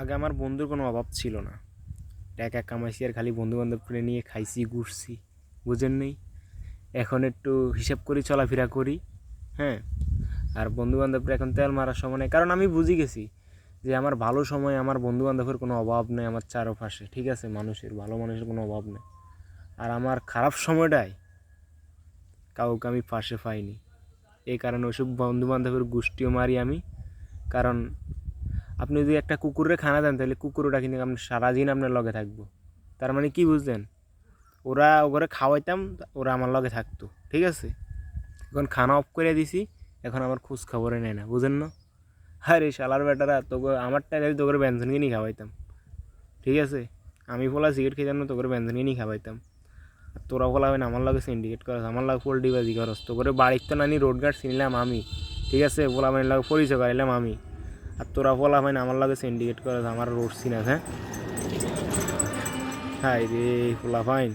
আগে আমার বন্ধুর কোনো অভাব ছিল না। টাকা কামাইছি আর খালি বন্ধুবান্ধবকে নিয়ে খাইছি ঘুরছি, বুঝেন নেই। এখন একটু হিসাব করি, চলাফেরা করি। হ্যাঁ, আর বন্ধুবান্ধবরা এখন তেল মারার সময় নেই, কারণ আমি বুঝে গেছি যে আমার ভালো সময় আমার বন্ধুবান্ধবের কোনো অভাব নেই আমার চারপাশে। ঠিক আছে, মানুষের ভালো মানুষের কোনো অভাব নেই। আর আমার খারাপ সময়টায় কাউকে আমি পাশে পাইনি, এই কারণে ওইসব বন্ধুবান্ধবের গোষ্ঠীও মারি আমি। কারণ আপনি যদি একটা কুকুরের খানা দেন তাহলে কুকুরটা কিন্তু আপনি সারাদিন আপনার লগে থাকবো। তার মানে কি বুঝলেন? ওরা খাওয়াইতাম, ওরা আমার লগে থাকতো। ঠিক আছে, এখন খানা অফ করে দিছি, এখন আমার খোঁজ খবরে নেয় না, বুঝেন না? আরে শালার বেটারা, তোকে আমার টাকায় তোকে ব্যঞ্জন কিনে খাওয়াইতাম। ঠিক আছে, আমি ফোলা সিগারেট খেতাম না, তোকে ব্যঞ্জন কিনে খাওয়াইতাম। আর তোরা ফোলা হয় না আমার লগে সিন্ডিকেট করস, আমার লগে পোল্ট্রিবাজি করস। তোকে বাড়ির তো নানি রোড গার্ড চিনলাম আমি। ঠিক আছে, ফোলা মাইন লগে পরিচয় করাইলাম আমি। আর তোরা ফোলা হয় না আমার লগে সিন্ডিকেট করস, আমার রোড চিনাস। হ্যাঁ, হাই রে ফোলা ফাইন।